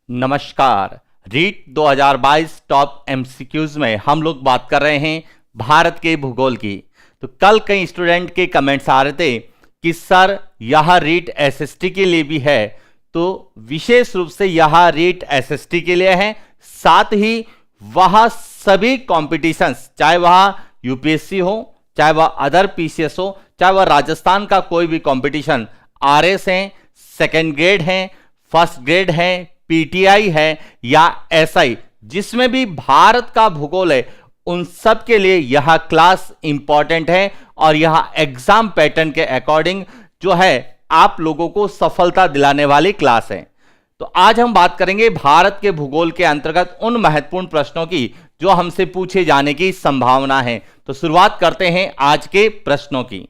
नमस्कार। REET 2022 top MCQs में हम लोग बात कर रहे हैं भारत के भूगोल की। तो कल कई स्टूडेंट के कमेंट्स आ रहे थे कि सर यह रीट एसएसटी के लिए भी है, तो विशेष रूप से यह रीट एसएसटी के लिए है, साथ ही वह सभी कॉम्पिटिशन्स, चाहे वह यूपीएससी हो, चाहे वह अदर पीसीएस हो, चाहे वह राजस्थान का कोई भी कॉम्पिटिशन, आरएस है, सेकेंड ग्रेड है, फर्स्ट ग्रेड है, पीटीआई है या एसआई, जिसमें भी भारत का भूगोल है, उन सब के लिए यह क्लास इंपॉर्टेंट है और यह एग्जाम पैटर्न के अकॉर्डिंग जो है आप लोगों को सफलता दिलाने वाली क्लास है। तो आज हम बात करेंगे भारत के भूगोल के अंतर्गत उन महत्वपूर्ण प्रश्नों की जो हमसे पूछे जाने की संभावना है। तो शुरुआत करते हैं आज के प्रश्नों की।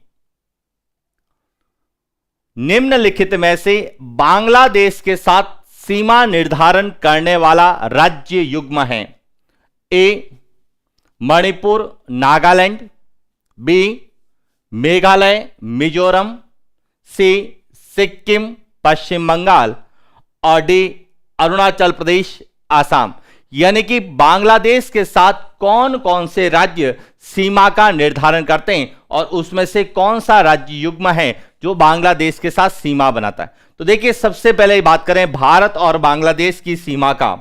निम्नलिखित में से बांग्लादेश के साथ सीमा निर्धारण करने वाला राज्य युग्म है। ए मणिपुर नागालैंड, बी मेघालय मिजोरम, सी सिक्किम पश्चिम बंगाल और डी अरुणाचल प्रदेश आसाम। यानी कि बांग्लादेश के साथ कौन कौन से राज्य सीमा का निर्धारण करते हैं और उसमें से कौन सा राज्य युग्म है जो बांग्लादेश के साथ सीमा बनाता है। तो देखिए, सबसे पहले बात करें भारत और बांग्लादेश की सीमा का।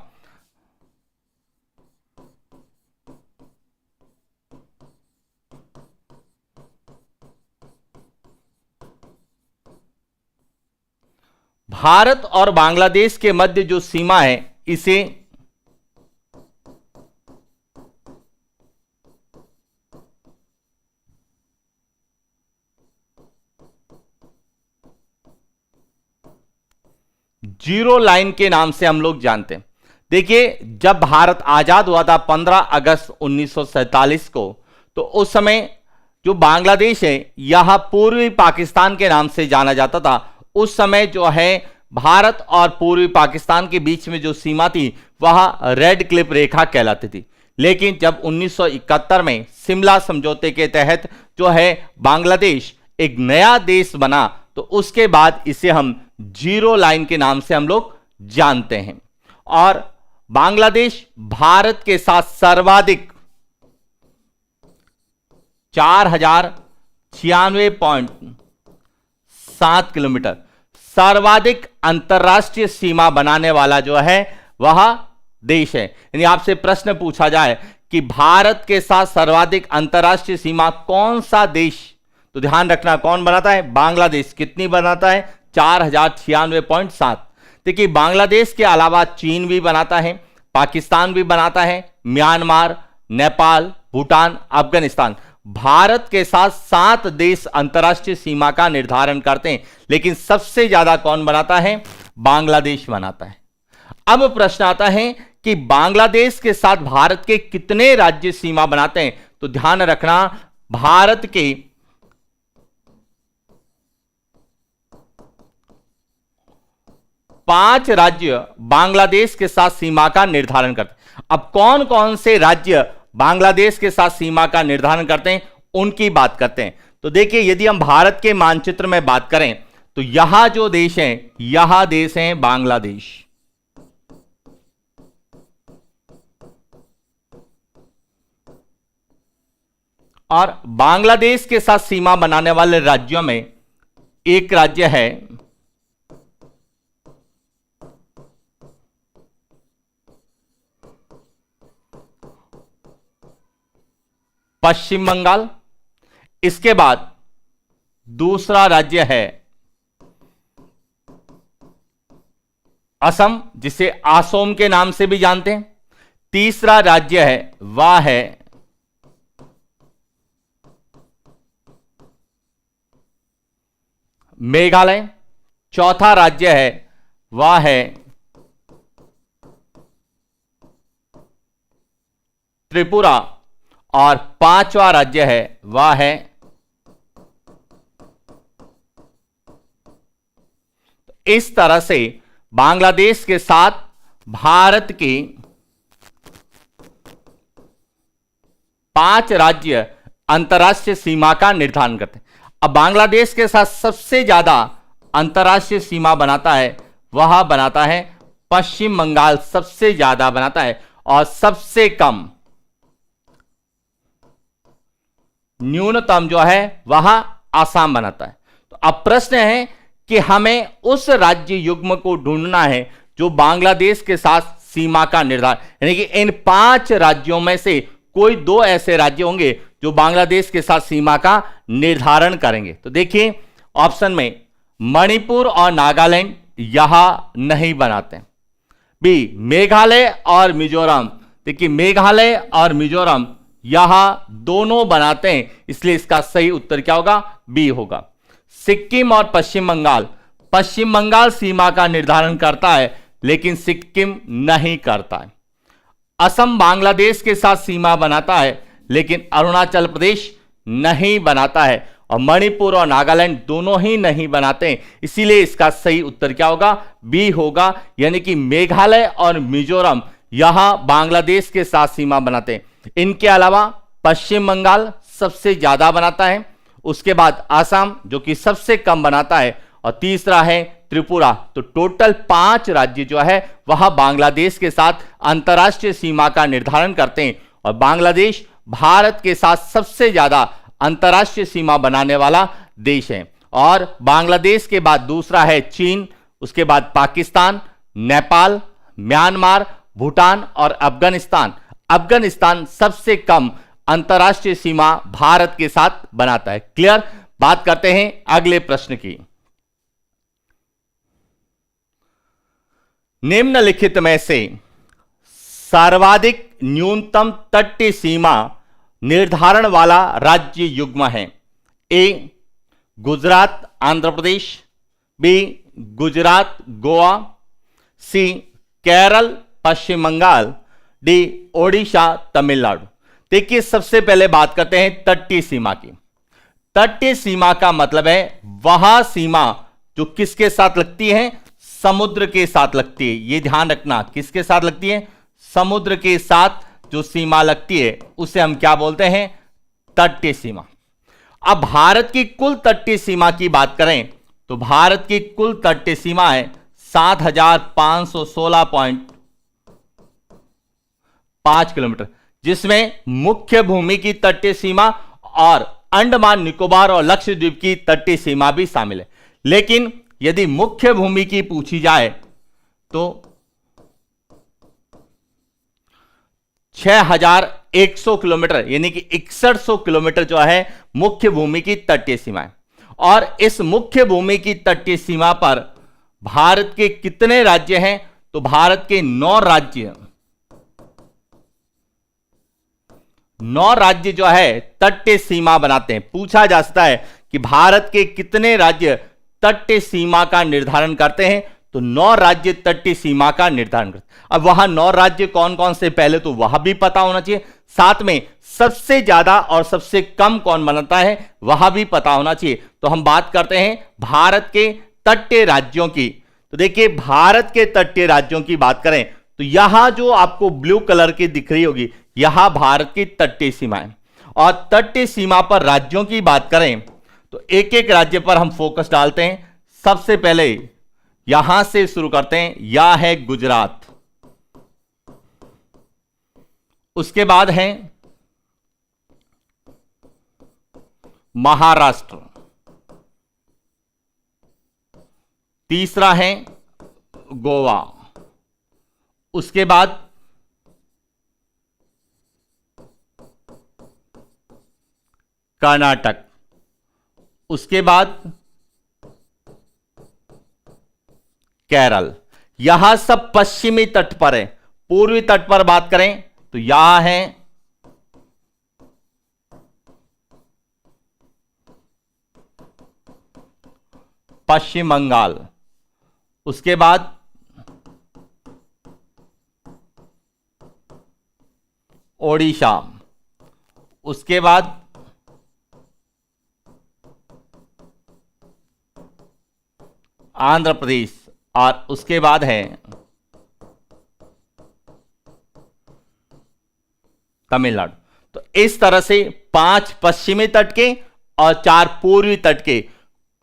भारत और बांग्लादेश के मध्य जो सीमा है इसे जीरो लाइन के नाम से हम लोग जानते हैं। देखिए, जब भारत आजाद हुआ था 15 अगस्त 1947 को, तो उस समय जो बांग्लादेश है यह पूर्वी पाकिस्तान के नाम से जाना जाता था। उस समय जो है भारत और पूर्वी पाकिस्तान के बीच में जो सीमा थी वह रेड क्लिफ रेखा कहलाती थी। लेकिन जब 1971 में शिमला समझौते के तहत जो है बांग्लादेश एक नया देश बना, तो उसके बाद इसे हम जीरो लाइन के नाम से हम लोग जानते हैं। और बांग्लादेश भारत के साथ सर्वाधिक 4096.7 किलोमीटर सर्वाधिक अंतरराष्ट्रीय सीमा बनाने वाला जो है वह देश है। यानी आपसे प्रश्न पूछा जाए कि भारत के साथ सर्वाधिक अंतरराष्ट्रीय सीमा कौन सा देश, तो ध्यान रखना कौन बनाता है, बांग्लादेश। कितनी बनाता है? 4096.7। देखिए, बांग्लादेश के अलावा चीन भी बनाता है, पाकिस्तान भी बनाता है, म्यांमार, नेपाल, भूटान, अफगानिस्तान। भारत के साथ 7 देश अंतरराष्ट्रीय सीमा का निर्धारण करते हैं, लेकिन सबसे ज्यादा कौन बनाता है? बांग्लादेश बनाता है। अब प्रश्न आता है कि बांग्लादेश के साथ भारत के कितने राज्य सीमा बनाते हैं। तो ध्यान रखना, भारत के 5 राज्य बांग्लादेश के साथ सीमा का निर्धारण करते हैं। अब कौन कौन से राज्य बांग्लादेश के साथ सीमा का निर्धारण करते हैं उनकी बात करते हैं। तो देखिए, यदि हम भारत के मानचित्र में बात करें तो यहां जो देश है यह देश है बांग्लादेश। और बांग्लादेश के साथ सीमा बनाने वाले राज्यों में एक राज्य है पश्चिम बंगाल। इसके बाद दूसरा राज्य है असम, जिसे आसोम के नाम से भी जानते हैं। तीसरा राज्य है वह है मेघालय। चौथा राज्य है वह है त्रिपुरा और 5वां राज्य है वह है इस तरह से बांग्लादेश के साथ भारत के 5 राज्य अंतर्राष्ट्रीय सीमा का निर्धारण करते हैं। अब बांग्लादेश के साथ सबसे ज्यादा अंतर्राष्ट्रीय सीमा बनाता है वह बनाता है पश्चिम बंगाल सबसे ज्यादा बनाता है और सबसे कम न्यूनतम जो है वह आसाम बनाता है। तो अब प्रश्न है कि हमें उस राज्य युग्म को ढूंढना है जो बांग्लादेश के साथ सीमा का निर्धारण, यानी कि इन 5 राज्यों में से कोई 2 ऐसे राज्य होंगे जो बांग्लादेश के साथ सीमा का निर्धारण करेंगे। तो देखिए ऑप्शन में मणिपुर और नागालैंड यहां नहीं बनाते हैं। बी मेघालय और मिजोरम, देखिए मेघालय और मिजोरम यहां दोनों बनाते हैं, इसलिए इसका सही उत्तर क्या होगा? बी होगा। सिक्किम और पश्चिम बंगाल, पश्चिम बंगाल सीमा का निर्धारण करता है लेकिन सिक्किम नहीं करता है। असम बांग्लादेश के साथ सीमा बनाता है लेकिन अरुणाचल प्रदेश नहीं बनाता है, और मणिपुर और नागालैंड दोनों ही नहीं बनाते हैं, इसीलिए इसका सही उत्तर क्या होगा? बी होगा, यानी कि मेघालय और मिजोरम यहां बांग्लादेश के साथ सीमा बनाते हैं। इनके अलावा पश्चिम बंगाल सबसे ज्यादा बनाता है, उसके बाद आसाम जो कि सबसे कम बनाता है, और तीसरा है त्रिपुरा। तो टोटल 5 राज्य जो है वह बांग्लादेश के साथ अंतरराष्ट्रीय सीमा का निर्धारण करते हैं, और बांग्लादेश भारत के साथ सबसे ज्यादा अंतरराष्ट्रीय सीमा बनाने वाला देश है। और बांग्लादेश के बाद दूसरा है चीन, उसके बाद पाकिस्तान, नेपाल, म्यांमार, भूटान और अफगानिस्तान। अफगानिस्तान सबसे कम अंतरराष्ट्रीय सीमा भारत के साथ बनाता है। क्लियर? बात करते हैं अगले प्रश्न की। निम्नलिखित में से सर्वाधिक न्यूनतम तटीय सीमा निर्धारण वाला राज्य युग्म है। ए गुजरात आंध्र प्रदेश, बी गुजरात गोवा, सी केरल पश्चिम बंगाल, डी ओडिशा तमिलनाडु। देखिए सबसे पहले बात करते हैं तटीय सीमा की। तटीय सीमा का मतलब है वह सीमा जो किसके साथ लगती है? समुद्र के साथ लगती है। यह ध्यान रखना, किसके साथ लगती है? समुद्र के साथ जो सीमा लगती है उसे हम क्या बोलते हैं? तटीय सीमा। अब भारत की कुल तटीय सीमा की बात करें तो भारत की कुल तटीय सीमा है 7516.5 किलोमीटर, जिसमें मुख्य भूमि की तटीय सीमा और अंडमान निकोबार और लक्षद्वीप की तटीय सीमा भी शामिल है। लेकिन यदि मुख्य भूमि की पूछी जाए तो 6100 किलोमीटर यानी कि 6100 किलोमीटर जो है मुख्य भूमि की तटीय सीमा है। और इस मुख्य भूमि की तटीय सीमा पर भारत के कितने राज्य हैं? तो भारत के 9 राज्य, 9 राज्य जो है तटीय सीमा बनाते हैं। पूछा जा सकता है कि भारत के कितने राज्य तटीय सीमा का निर्धारण करते हैं? तो 9 राज्य तटीय सीमा का निर्धारण करते हैं। अब वहां 9 राज्य कौन कौन से, पहले तो वह भी पता होना चाहिए, साथ में सबसे ज्यादा और सबसे कम कौन बनाता है वह भी पता होना चाहिए। तो हम बात करते हैं भारत के तटीय राज्यों की। तो देखिए भारत के तटीय राज्यों की बात करें तो यहां जो आपको ब्लू कलर की दिख रही होगी यहां भारत की तटीय सीमा है। और तटीय सीमा पर राज्यों की बात करें तो एक एक राज्य पर हम फोकस डालते हैं। सबसे पहले यहां से शुरू करते हैं, यह है गुजरात, उसके बाद है महाराष्ट्र, तीसरा है गोवा, उसके बाद कर्नाटक, उसके बाद केरल। यहां सब पश्चिमी तट पर है। पूर्वी तट पर बात करें तो यहां है पश्चिम बंगाल, उसके बाद ओडिशा, उसके बाद आंध्र प्रदेश, और उसके बाद है तमिलनाडु। तो इस तरह से 5 पश्चिमी तट के और 4 पूर्वी तट के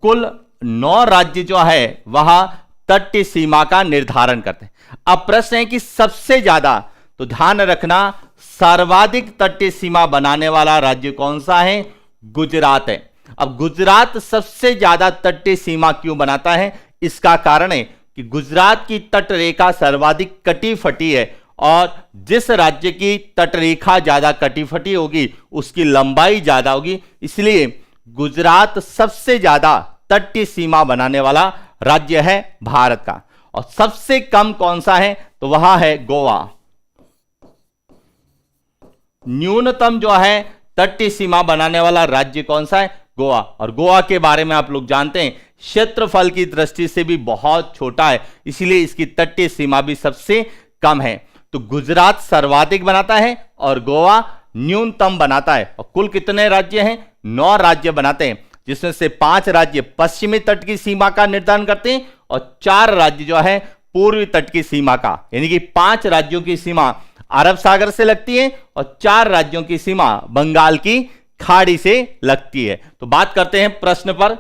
कुल 9 राज्य जो है वह तटीय सीमा का निर्धारण करते हैं। अब प्रश्न है कि सबसे ज्यादा, तो ध्यान रखना सर्वाधिक तटीय सीमा बनाने वाला राज्य कौन सा है? गुजरात है। अब गुजरात सबसे ज्यादा तटीय सीमा क्यों बनाता है? इसका कारण है कि गुजरात की तट रेखा सर्वाधिक कटी फटी है और जिस राज्य की तट रेखा ज्यादा कटी फटी होगी उसकी लंबाई ज्यादा होगी, इसलिए गुजरात सबसे ज्यादा तटीय सीमा बनाने वाला राज्य है भारत का। और सबसे कम कौन सा है? तो वह है गोवा। न्यूनतम जो है तटीय सीमा बनाने वाला राज्य कौन सा है? गोवा। और गोवा के बारे में आप लोग जानते हैं क्षेत्रफल की दृष्टि से भी बहुत छोटा है, इसलिए इसकी तटीय सीमा भी सबसे कम है। तो गुजरात सर्वाधिक बनाता है और गोवा न्यूनतम बनाता है। और कुल कितने राज्य हैं? 9 राज्य बनाते हैं, जिसमें से 5 राज्य पश्चिमी तट की सीमा का निर्धारण करते हैं और 4 राज्य जो है पूर्वी तट की सीमा का, यानी कि 5 राज्यों की सीमा अरब सागर से लगती है और 4 राज्यों की सीमा बंगाल की खाड़ी से लगती है। तो बात करते हैं प्रश्न पर।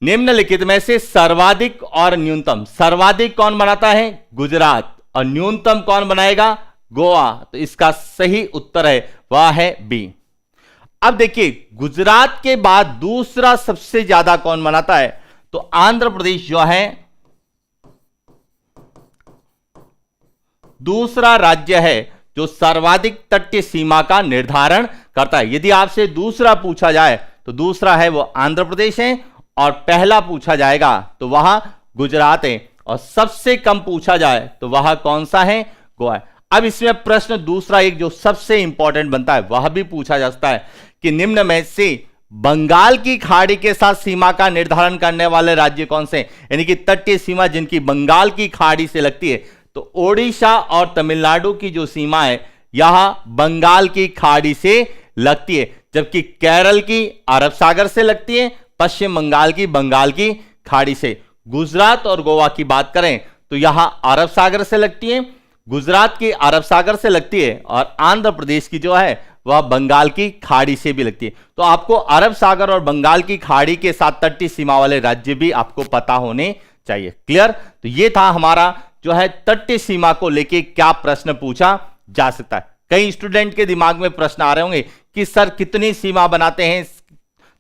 निम्नलिखित में से सर्वाधिक और न्यूनतम, सर्वाधिक कौन बनाता है? गुजरात। और न्यूनतम कौन बनाएगा? गोवा। तो इसका सही उत्तर है वह है बी। अब देखिए गुजरात के बाद दूसरा सबसे ज्यादा कौन बनाता है? तो आंध्र प्रदेश जो है दूसरा राज्य है जो सर्वाधिक तटीय सीमा का निर्धारण करता है। यदि आपसे दूसरा पूछा जाए तो दूसरा है वो आंध्र प्रदेश है और पहला पूछा जाएगा तो वह गुजरात है और सबसे कम पूछा जाए तो वह कौन सा है? गोवा। अब इसमें प्रश्न दूसरा एक जो सबसे इंपॉर्टेंट बनता है वह भी पूछा जा सकता है कि निम्न में से बंगाल की खाड़ी के साथ सीमा का निर्धारण करने वाले राज्य कौन से हैं? यानी कि तटीय सीमा जिनकी बंगाल की खाड़ी से लगती है। तो ओडिशा और तमिलनाडु की जो सीमा है यह बंगाल की खाड़ी से लगती है, जबकि केरल की अरब सागर से लगती है, पश्चिम बंगाल की खाड़ी से। गुजरात और गोवा की बात करें तो यहां अरब सागर से लगती है, गुजरात की अरब सागर से लगती है और आंध्र प्रदेश की जो है वह बंगाल की खाड़ी से भी लगती है। तो आपको अरब सागर और बंगाल की खाड़ी के साथ तटीय सीमा वाले राज्य भी आपको पता होने चाहिए। क्लियर? तो ये था हमारा जो है तटीय सीमा को लेके क्या प्रश्न पूछा जा सकता है। कई स्टूडेंट के दिमाग में प्रश्न आ रहे होंगे कि सर कितनी सीमा बनाते हैं?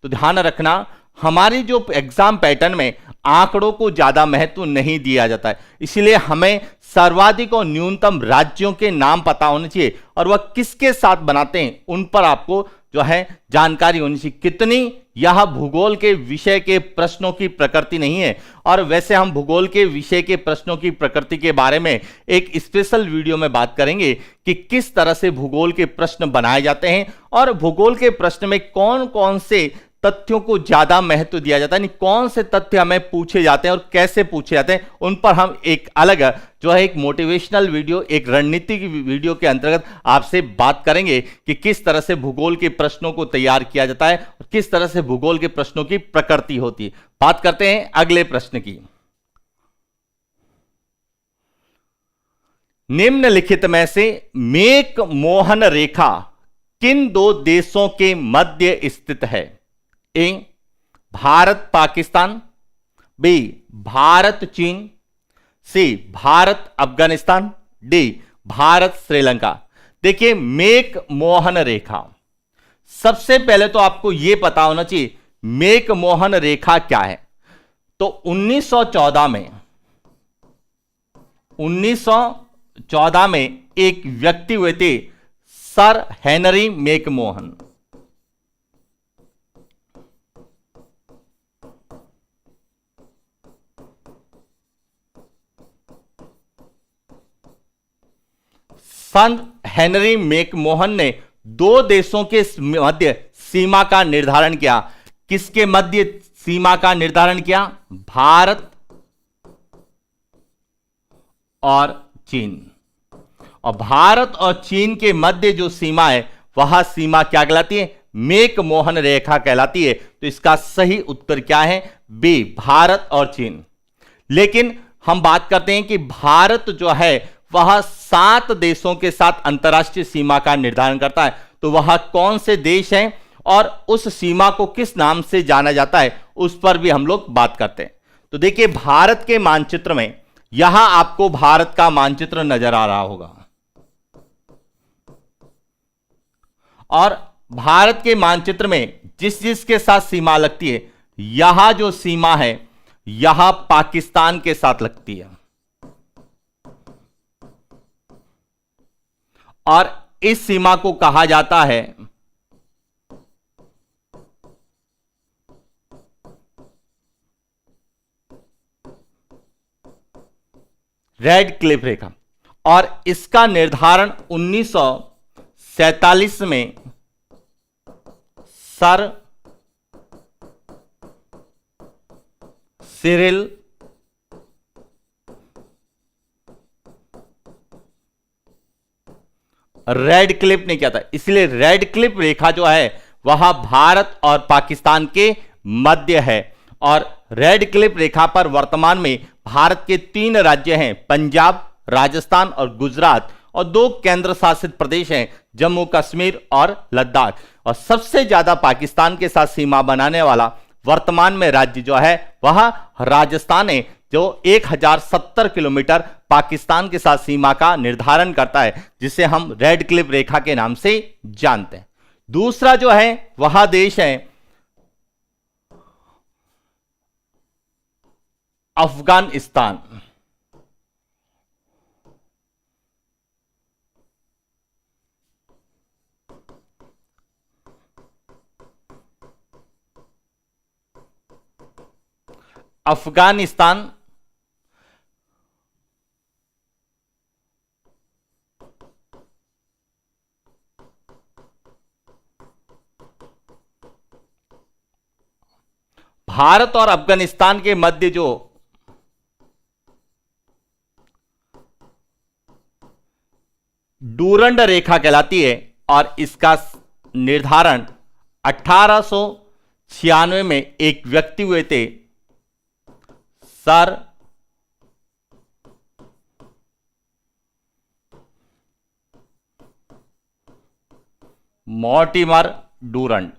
तो ध्यान रखना हमारी जो एग्जाम पैटर्न में आंकड़ों को ज्यादा महत्व नहीं दिया जाता है, इसलिए हमें सर्वाधिक और न्यूनतम राज्यों के नाम पता होने चाहिए और वह किसके साथ बनाते हैं उन पर आपको जो है जानकारी होनी चाहिए। कितनी, यह भूगोल के विषय के प्रश्नों की प्रकृति नहीं है। और वैसे हम भूगोल के विषय के प्रश्नों की प्रकृति के बारे में एक स्पेशल वीडियो में बात करेंगे कि किस तरह से भूगोल के प्रश्न बनाए जाते हैं और भूगोल के प्रश्न में कौन कौन से तथ्यों को ज्यादा महत्व दिया जाता है, यानी कौन से तथ्य हमें पूछे जाते हैं और कैसे पूछे जाते हैं, उन पर हम एक अलग जो है एक मोटिवेशनल वीडियो, एक रणनीति की वीडियो के अंतर्गत आपसे बात करेंगे कि किस तरह से भूगोल के प्रश्नों को तैयार किया जाता है और किस तरह से भूगोल के प्रश्नों की प्रकृति होती है। बात करते हैं अगले प्रश्न की। निम्नलिखित में से मेक मोहन रेखा किन 2 देशों के मध्य स्थित है? ए भारत पाकिस्तान, बी भारत चीन, सी भारत अफगानिस्तान, डी भारत श्रीलंका। देखिए मेक मोहन रेखा, सबसे पहले तो आपको यह पता होना चाहिए मेक मोहन रेखा क्या है। तो 1914 में एक व्यक्ति हुए थे सर हेनरी मेक मोहन। सन हेनरी मैकमोहन ने 2 देशों के मध्य सीमा का निर्धारण किया। किसके मध्य सीमा का निर्धारण किया? भारत और चीन। और भारत और चीन के मध्य जो सीमा है वह सीमा क्या कहलाती है? मैकमोहन रेखा कहलाती है। तो इसका सही उत्तर क्या है? बी भारत और चीन। लेकिन हम बात करते हैं कि भारत जो है वह 7 देशों के साथ अंतरराष्ट्रीय सीमा का निर्धारण करता है। तो वह कौन से देश हैं और उस सीमा को किस नाम से जाना जाता है उस पर भी हम लोग बात करते हैं। तो देखिए भारत के मानचित्र में यहां आपको भारत का मानचित्र नजर आ रहा होगा, और भारत के मानचित्र में जिस जिसके साथ सीमा लगती है, यहां जो सीमा है यहां पाकिस्तान के साथ लगती है, और इस सीमा को कहा जाता है रेड क्लिफ रेखा। और इसका निर्धारण 1947 में सर सिरिल रेड क्लिफ ने किया था। इसलिए रेड क्लिफ रेखा जो है वह भारत और पाकिस्तान के मध्य है, और रेड क्लिफ रेखा पर वर्तमान में भारत के 3 राज्य हैं, पंजाब, राजस्थान और गुजरात, और 2 केंद्र शासित प्रदेश हैं, जम्मू कश्मीर और लद्दाख। और सबसे ज्यादा पाकिस्तान के साथ सीमा बनाने वाला वर्तमान में राज्य जो है वह राजस्थान है, जो 1070 किलोमीटर पाकिस्तान के साथ सीमा का निर्धारण करता है, जिसे हम रेड क्लिफ रेखा के नाम से जानते हैं। दूसरा जो है वह देश है अफगानिस्तान। अफगानिस्तान भारत और अफगानिस्तान के मध्य जो डूरंड रेखा कहलाती है, और इसका निर्धारण 1896 में एक व्यक्ति हुए थे, सर मॉर्टिमर डूरंड,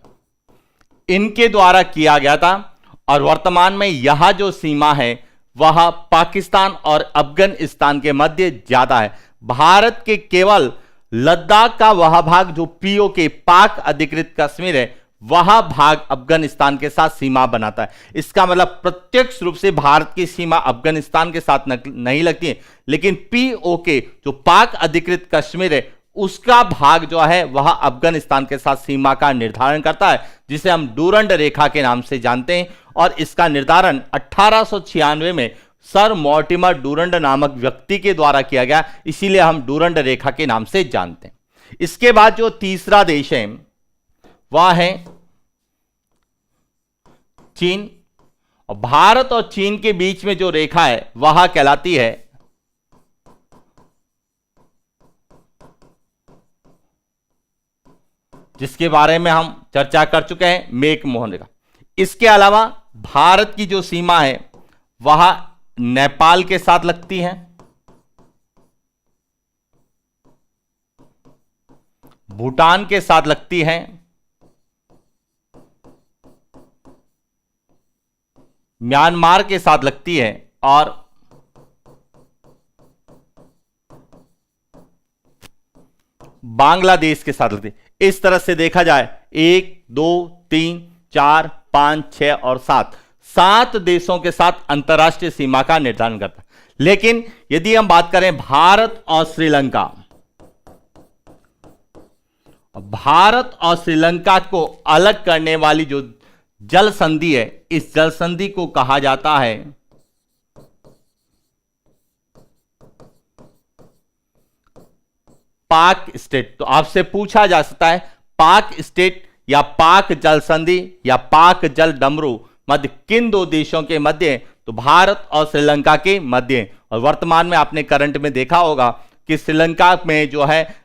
इनके द्वारा किया गया था। और वर्तमान में यह जो सीमा है वह पाकिस्तान और अफगानिस्तान के मध्य ज्यादा है। भारत के केवल लद्दाख का वह भाग जो पीओके पाक अधिकृत कश्मीर है, वह भाग अफगानिस्तान के साथ सीमा बनाता है। इसका मतलब प्रत्यक्ष रूप से भारत की सीमा अफगानिस्तान के साथ नहीं लगती है, लेकिन पीओके जो पाक अधिकृत कश्मीर है उसका भाग जो है वह अफगानिस्तान के साथ सीमा का निर्धारण करता है, जिसे हम डूरंड रेखा के नाम से जानते हैं। और इसका निर्धारण 1896 में सर मॉर्टिमर डूरंड नामक व्यक्ति के द्वारा किया गया, इसीलिए हम डूरंड रेखा के नाम से जानते हैं। इसके बाद जो तीसरा देश है वह है चीन, और भारत और चीन के बीच में जो रेखा है वह कहलाती है जिसके बारे में हम चर्चा कर चुके हैं, मैक-मोहन रेखा। इसके अलावा भारत की जो सीमा है वह नेपाल के साथ लगती है, भूटान के साथ लगती है, म्यांमार के साथ लगती है, और बांग्लादेश के साथ लगती है। इस तरह से देखा जाए 1 2 3 4 5 6 और 7 देशों के साथ अंतरराष्ट्रीय सीमा का निर्धारण करता है। लेकिन यदि हम बात करें भारत और श्रीलंका, भारत और श्रीलंका को अलग करने वाली जो जल संधि है, इस जल संधि को कहा जाता है पाक स्टेट। तो आपसे पूछा जा सकता है पाक स्टेट या पाक जल संधि या पाक जल डमरू मध्य किन 2 देशों के मध्य है? तो भारत और श्रीलंका के मध्य है। और वर्तमान में आपने करंट में देखा होगा कि श्रीलंका में जो है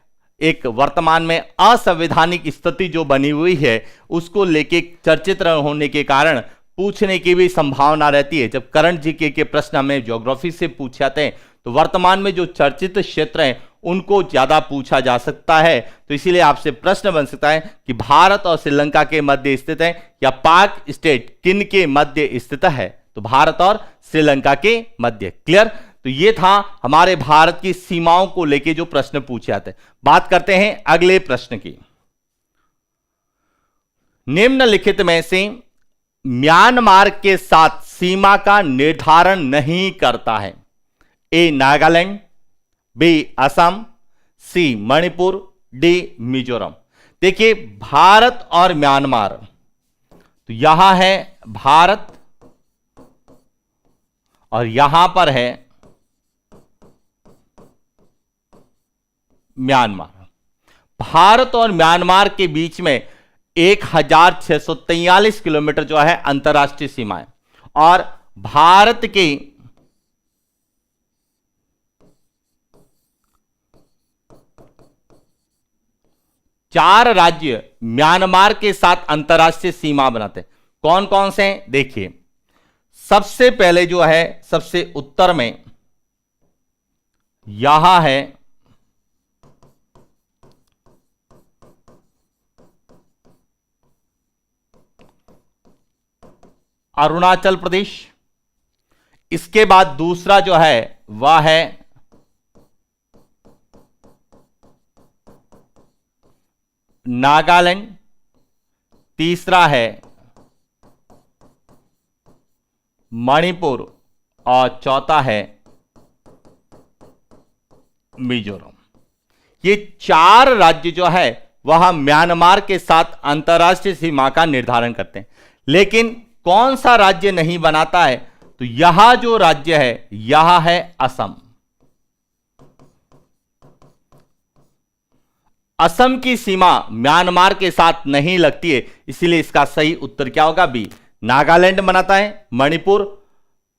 एक वर्तमान में असंवैधानिक स्थिति जो बनी हुई है, उसको लेके चर्चित होने के कारण पूछने की भी संभावना रहती है। जब करंट जीके के प्रश्न हमें ज्योग्राफी से पूछे जाते हैं तो वर्तमान में जो चर्चित क्षेत्र हैं उनको ज्यादा पूछा जा सकता है। तो इसीलिए आपसे प्रश्न बन सकता है कि भारत और श्रीलंका के मध्य स्थित है या पाक स्टेट किन के मध्य स्थित है। तो भारत और श्रीलंका के मध्य। क्लियर? तो ये था हमारे भारत की सीमाओं को लेके जो प्रश्न पूछे जाते हैं। बात करते हैं अगले प्रश्न की। निम्नलिखित में से म्यांमार के साथ सीमा का निर्धारण नहीं करता है। ए नागालैंड, बी असम, सी मणिपुर, डी मिजोरम। देखिए भारत और म्यांमार, तो यहां है भारत और यहां पर है म्यांमार। भारत और म्यांमार के बीच में 1643 किलोमीटर जो है अंतर्राष्ट्रीय सीमा है और भारत के 4 राज्य म्यांमार के साथ अंतर्राष्ट्रीय सीमा बनाते हैं। कौन कौन से हैं? देखिए सबसे पहले जो है सबसे उत्तर में यहां है अरुणाचल प्रदेश। इसके बाद दूसरा जो है वह है नागालैंड, तीसरा है मणिपुर और चौथा है मिजोरम। ये 4 राज्य जो है वह म्यांमार के साथ अंतर्राष्ट्रीय सीमा का निर्धारण करते हैं। लेकिन कौन सा राज्य नहीं बनाता है? तो यह जो राज्य है यह है असम। असम की सीमा म्यांमार के साथ नहीं लगती है, इसलिए इसका सही उत्तर क्या होगा? बी। नागालैंड बनाता है, मणिपुर,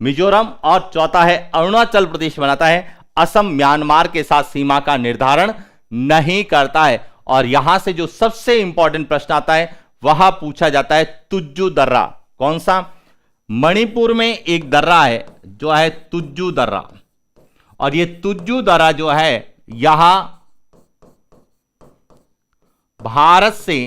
मिजोरम और चौथा है अरुणाचल प्रदेश बनाता है। असम म्यांमार के साथ सीमा का निर्धारण नहीं करता है। और यहां से जो सबसे इंपॉर्टेंट प्रश्न आता है वह पूछा जाता है तुज्जू दर्रा। कौन सा? मणिपुर में एक दर्रा है जो है तुज्जू दर्रा, और ये तुज्जू दर्रा जो है यहां भारत से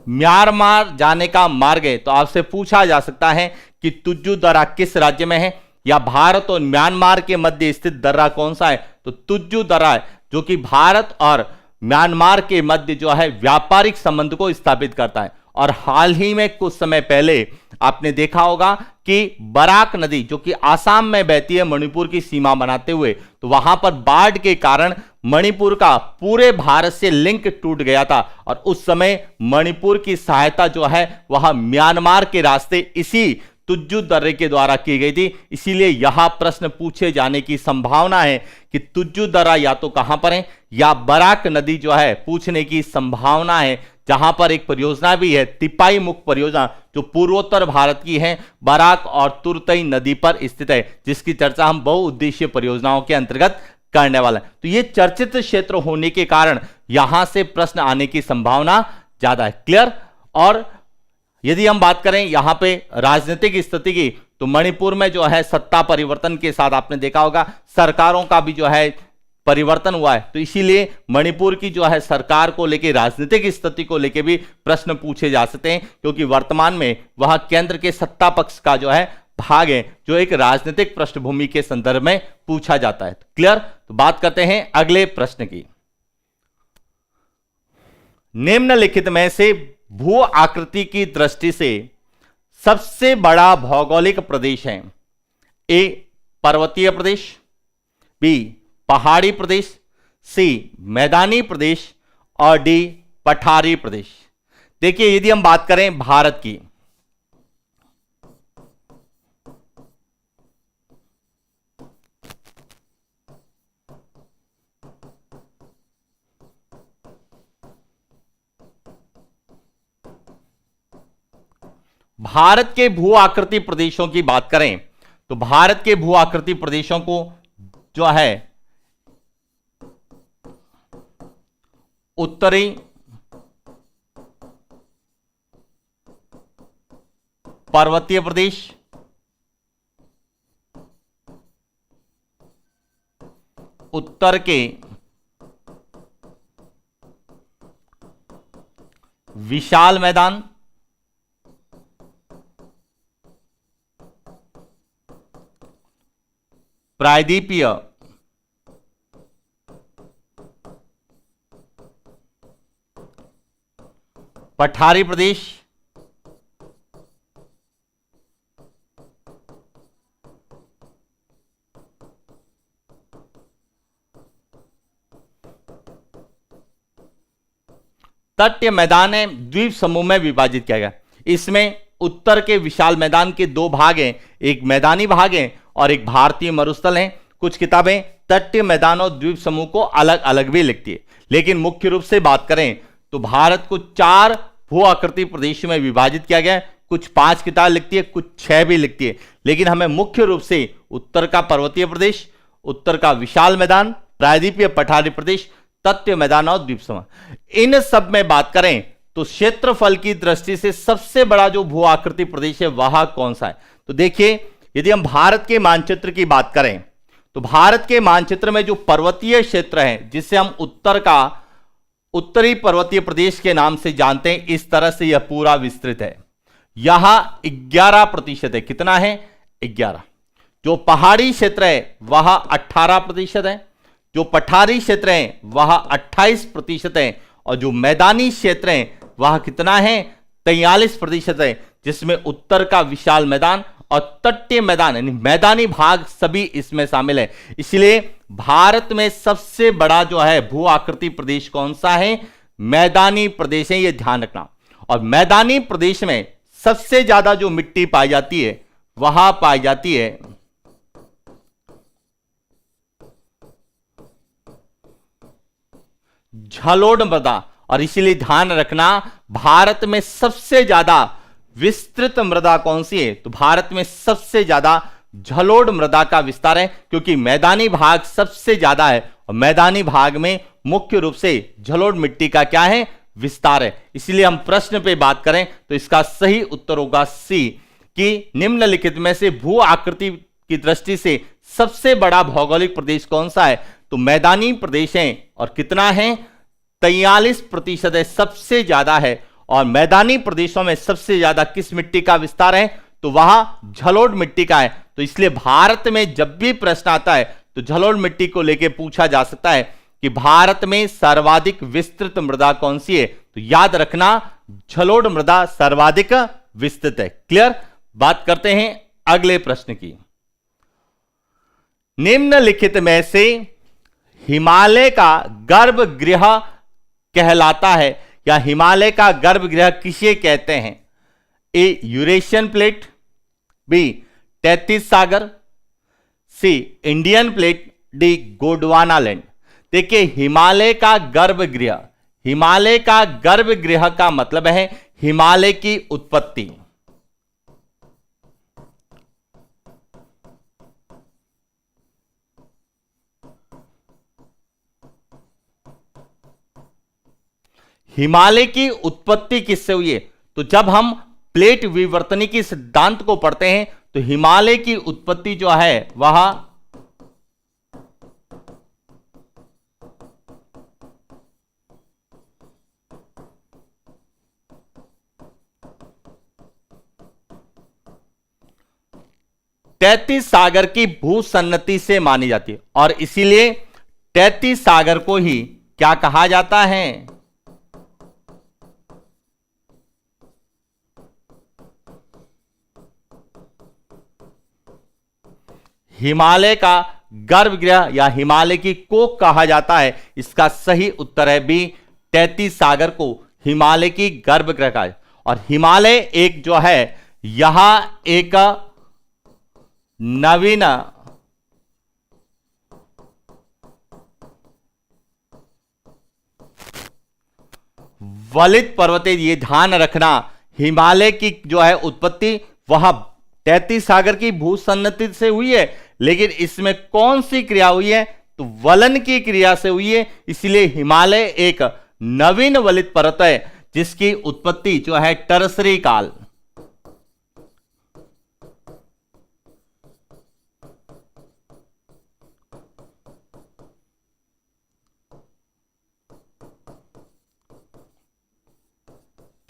म्यांमार जाने का मार्ग है। तो आपसे पूछा जा सकता है कि तुज्जू दर्रा किस राज्य में है, या भारत और म्यांमार के मध्य स्थित दर्रा कौन सा है? तो तुज्जू दर्रा है, जो कि भारत और म्यांमार के मध्य जो है व्यापारिक संबंध को स्थापित करता है। और हाल ही में कुछ समय पहले आपने देखा होगा कि बराक नदी जो कि आसाम में बहती है मणिपुर की सीमा बनाते हुए, तो वहां पर बाढ़ के कारण मणिपुर का पूरे भारत से लिंक टूट गया था और उस समय मणिपुर की सहायता जो है वह म्यांमार के रास्ते इसी तुज्जू दर्रे के द्वारा की गई थी। इसीलिए यहां प्रश्न पूछे जाने की संभावना है कि तुज्जू दर्रा या तो कहां पर है या बराक नदी जो है पूछने की संभावना है, जहां पर एक परियोजना भी है तिपाई मुख परियोजना जो पूर्वोत्तर भारत की है, बराक और तुरतई नदी पर स्थित है, जिसकी चर्चा हम बहुउद्देशीय परियोजनाओं के अंतर्गत करने वाला है। तो यह चर्चित क्षेत्र होने के कारण यहां से प्रश्न आने की संभावना ज्यादा है। क्लियर? और यदि हम बात करें यहां पे राजनीतिक स्थिति की, तो मणिपुर में जो है सत्ता परिवर्तन के साथ आपने देखा होगा सरकारों का भी जो है परिवर्तन हुआ है, तो इसीलिए मणिपुर की जो है सरकार को लेकर राजनीतिक स्थिति को लेकर भी प्रश्न पूछे जा सकते हैं, क्योंकि वर्तमान में वह केंद्र के सत्ता पक्ष का जो है भाग है, जो एक राजनीतिक पृष्ठभूमि के संदर्भ में पूछा जाता है। क्लियर? तो बात करते हैं अगले प्रश्न की। निम्नलिखित में से भू आकृति की दृष्टि से सबसे बड़ा भौगोलिक प्रदेश है? ए पर्वतीय प्रदेश, बी पहाड़ी प्रदेश, सी मैदानी प्रदेश और डी पठारी प्रदेश। देखिए यदि हम बात करें भारत की, भारत के भू आकृति प्रदेशों की बात करें तो भारत के भू आकृति प्रदेशों को जो है उत्तरी, पर्वतीय प्रदेश, उत्तर के विशाल मैदान प्रायद्वीपीय पठारी प्रदेश, तटीय मैदान द्वीप समूह में विभाजित किया गया। इसमें उत्तर के विशाल मैदान के दो भाग हैं, एक मैदानी भाग है और एक भारतीय मरुस्थल है। कुछ किताबें तटीय मैदान और द्वीप समूह को अलग अलग भी लिखती है, लेकिन मुख्य रूप से बात करें तो भारत को 4 भू आकृति प्रदेशों में विभाजित किया गया है। कुछ 5 किताब लिखती है, कुछ 6 भी लिखती है, लेकिन हमें मुख्य रूप से उत्तर का पर्वतीय प्रदेश, उत्तर का विशाल मैदान, प्रायद्वीपीय पठारी प्रदेश, तटीय मैदान और द्वीप समूह, इन सब में बात करें तो क्षेत्रफल की दृष्टि से सबसे बड़ा जो भू आकृति प्रदेश है वह कौन सा है? तो देखिए, यदि हम भारत के मानचित्र की बात करें तो भारत के मानचित्र में जो पर्वतीय क्षेत्र है, जिसे हम उत्तर का उत्तरी पर्वतीय प्रदेश के नाम से जानते हैं, इस तरह से यह पूरा विस्तृत है। यहां 11% है। कितना है? 11। जो पहाड़ी क्षेत्र है वह 18% है, जो पठारी क्षेत्र है वह 28% है, और जो मैदानी क्षेत्र है वह कितना है? 43% है, जिसमें उत्तर का विशाल मैदान और तटीय मैदान यानी मैदानी भाग सभी इसमें शामिल है। इसलिए भारत में सबसे बड़ा जो है भू आकृति प्रदेश कौन सा है? मैदानी प्रदेश है, यह ध्यान रखना। और मैदानी प्रदेश में सबसे ज्यादा जो मिट्टी पाई जाती है वह पाई जाती है जलोढ़ मृदा। और इसीलिए ध्यान रखना, भारत में सबसे ज्यादा विस्तृत मृदा कौन सी है? तो भारत में सबसे ज्यादा जलोढ़ मृदा का विस्तार है, क्योंकि मैदानी भाग सबसे ज्यादा है और मैदानी भाग में मुख्य रूप से जलोढ़ मिट्टी का क्या है? विस्तार है। इसलिए हम प्रश्न पे बात करें तो इसका सही उत्तर होगा सी, कि निम्नलिखित में से भू आकृति की दृष्टि से सबसे बड़ा भौगोलिक प्रदेश कौन सा है? तो मैदानी प्रदेश है, और कितना है? 43% है, सबसे ज्यादा है। और मैदानी प्रदेशों में सबसे ज्यादा किस मिट्टी का विस्तार है? तो वह जलोढ़ मिट्टी का है। तो इसलिए भारत में जब भी प्रश्न आता है तो जलोढ़ मिट्टी को लेकर पूछा जा सकता है कि भारत में सर्वाधिक विस्तृत मृदा कौन सी है? तो याद रखना, जलोढ़ मृदा सर्वाधिक विस्तृत है। क्लियर? बात करते हैं अगले प्रश्न की। निम्नलिखित में से हिमालय का गर्भगृह कहलाता है, या हिमालय का गर्भगृह किसे कहते हैं? ए यूरेशियन प्लेट, बी तैतीस सागर, C Indian plate, D Gondwana land. देखिए, हिमालय का गर्भगृह, हिमालय का गर्भगृह का मतलब है हिमालय की उत्पत्ति। हिमालय की उत्पत्ति किससे हुई है? तो जब हम प्लेट विवर्तनिकी सिद्धांत को पढ़ते हैं तो हिमालय की उत्पत्ति जो है वह तैतीस सागर की भूसन्नति से मानी जाती है, और इसीलिए तैतीस सागर को ही क्या कहा जाता है? हिमालय का गर्भगृह या हिमालय की कोक कहा जाता है। इसका सही उत्तर है बी, तैतीस सागर को हिमालय की गर्भगृह का है। और हिमालय एक जो है यहां एक नवीन वलित पर्वत है। ये ध्यान रखना, हिमालय की जो है उत्पत्ति वह तैतीस सागर की भूसन्नति से हुई है, लेकिन इसमें कौन सी क्रिया हुई है? तो वलन की क्रिया से हुई है। इसलिए हिमालय एक नवीन वलित पर्वत है जिसकी उत्पत्ति जो है टर्सरी काल,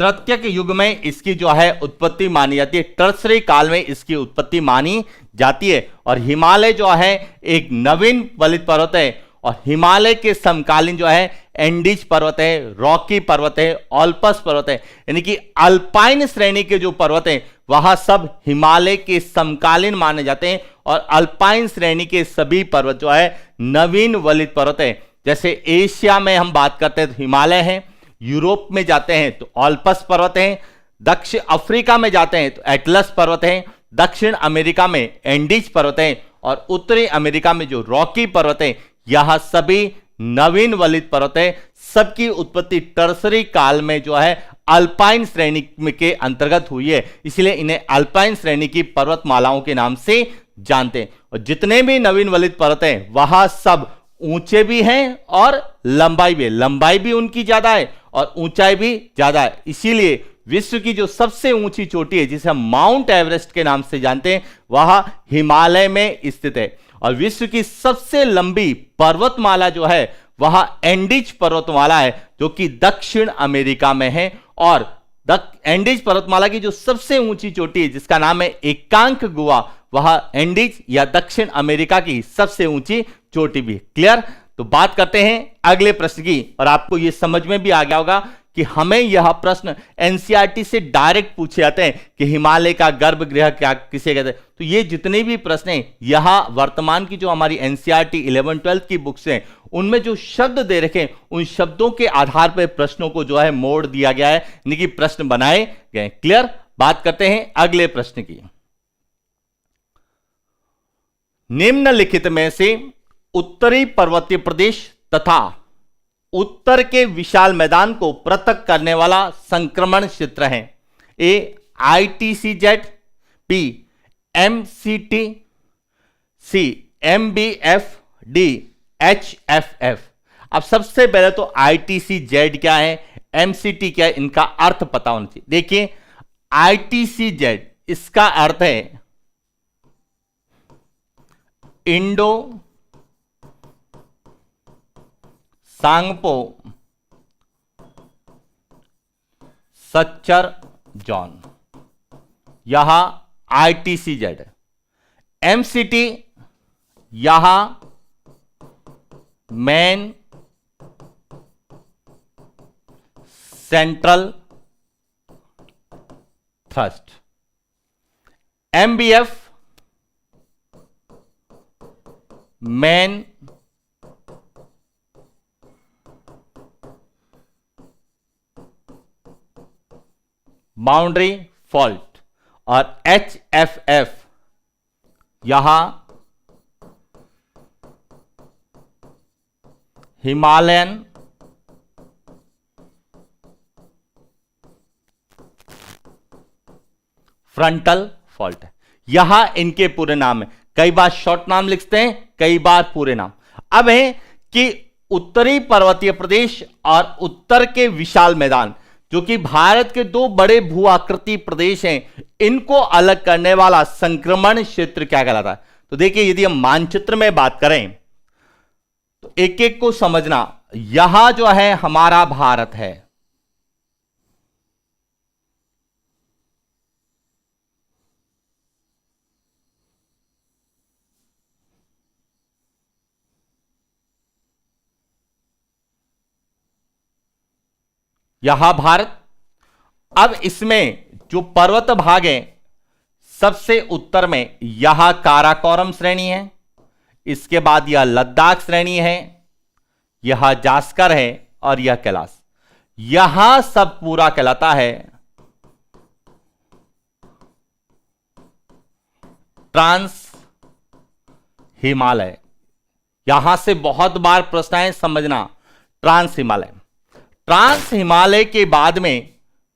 तृतीयक युग में इसकी जो है उत्पत्ति मानी जाती है, टर्सरी काल में इसकी उत्पत्ति मानी जाती है। और हिमालय जो है एक नवीन वलित पर्वत है, और हिमालय के समकालीन जो है एंडीज पर्वत है, रॉकी पर्वत है, ऑल्पस पर्वत है, यानी कि अल्पाइन श्रेणी के जो पर्वत हैं वह सब हिमालय के समकालीन माने जाते हैं। और अल्पाइन श्रेणी के सभी पर्वत जो है नवीन वलित पर्वत है। जैसे एशिया में हम बात करते हैं तो हिमालय है, यूरोप में जाते हैं तो ऑल्पस पर्वत है, दक्षिण अफ्रीका में जाते हैं तो एटलस पर्वत है, दक्षिण अमेरिका में एंडीज पर्वत है, और उत्तरी अमेरिका में जो रॉकी पर्वत है यह सभी नवीन वलित पर्वत है। सबकी उत्पत्ति टर्सरी काल में जो है अल्पाइन श्रेणी के अंतर्गत हुई है, इसलिए इन्हें अल्पाइन श्रेणी की पर्वतमालाओं के नाम से जानते हैं। और जितने भी नवीन वलित पर्वत हैं वह सब ऊंचे भी हैं और लंबाई भी है, लंबाई भी उनकी ज्यादा है और ऊंचाई भी ज्यादा है। इसीलिए विश्व की जो सबसे ऊंची चोटी है जिसे हम माउंट एवरेस्ट के नाम से जानते हैं वह हिमालय में स्थित है। और विश्व की सबसे लंबी पर्वतमाला जो है वह एंडीज पर्वतमाला है जो कि दक्षिण अमेरिका में है। और एंडीज पर्वतमाला की जो सबसे ऊंची चोटी है जिसका नाम है एकांक गुहा, वह एंडीज या दक्षिण अमेरिका की सबसे ऊंची चोटी भी। क्लियर? तो बात करते हैं अगले प्रश्न की, और आपको यह समझ में भी आ गया होगा कि हमें यह प्रश्न एनसीईआरटी से डायरेक्ट पूछे जाते हैं कि हिमालय का गर्भगृह क्या किसे कहते हैं। तो ये जितने भी प्रश्न हैं यह वर्तमान की जो हमारी एनसीईआरटी 11-12 की बुक्स हैं उनमें जो शब्द दे रखे हैं उन शब्दों के आधार पर प्रश्नों को जो है मोड़ दिया गया है, यानी कि प्रश्न बनाए गए। क्लियर? बात करते हैं अगले प्रश्न की। निम्नलिखित में से उत्तरी पर्वतीय प्रदेश तथा उत्तर के विशाल मैदान को पृथक करने वाला संक्रमण क्षेत्र है। ए ITCZ, बी MCT, सी MBF, डी HFF। अब सबसे पहले तो ITCZ क्या है, MCT क्या है, इनका अर्थ पता होना चाहिए। देखिए ITCZ इसका अर्थ है इंडो सांगपो सच्चर जॉन, यहां ITCZ है। MCT यहां man central thrust. MBF man boundary fault. और HFF यहां हिमालयन फ्रंटल फॉल्ट है। यहां इनके पूरे नाम है, कई बार शॉर्ट नाम लिखते हैं, कई बार पूरे नाम। अब है कि उत्तरी पर्वतीय प्रदेश और उत्तर के विशाल मैदान जो कि भारत के दो बड़े भू आकृति प्रदेश हैं, इनको अलग करने वाला संक्रमण क्षेत्र क्या कहलाता है। तो देखिए यदि हम मानचित्र में बात करें तो एक एक को समझना। यहां जो है हमारा भारत है, यहां भारत। अब इसमें जो पर्वत भाग है सबसे उत्तर में यहां काराकोरम श्रेणी है, इसके बाद यह लद्दाख श्रेणी है, यह जास्कर है और यह कैलाश। यहां सब पूरा कहलाता है ट्रांस हिमालय। यहां से बहुत बार प्रश्न है, समझना। ट्रांस हिमालय, ट्रांस हिमालय के बाद में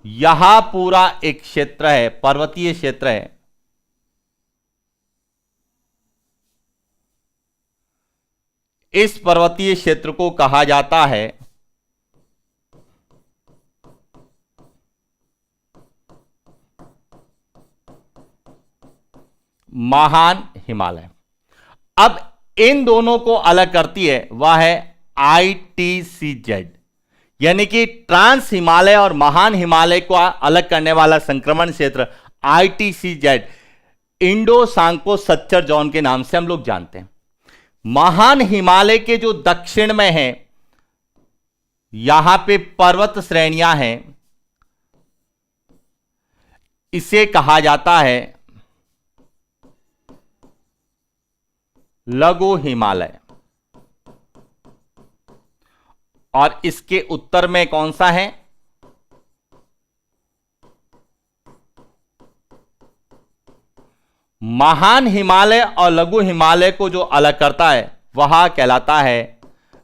यहां पूरा एक क्षेत्र है, पर्वतीय क्षेत्र है। इस पर्वतीय क्षेत्र को कहा जाता है महान हिमालय। अब इन दोनों को अलग करती है वह है ITCZ। यानी कि ट्रांस हिमालय और महान हिमालय को अलग करने वाला संक्रमण क्षेत्र ITCZ, इंडो सांको सच्चर जोन के नाम से हम लोग जानते हैं। महान हिमालय के जो दक्षिण में है, यहां पे पर्वत श्रेणियां हैं, इसे कहा जाता है लघु हिमालय। और इसके उत्तर में कौन सा है? महान हिमालय और लघु हिमालय को जो अलग करता है वह कहलाता है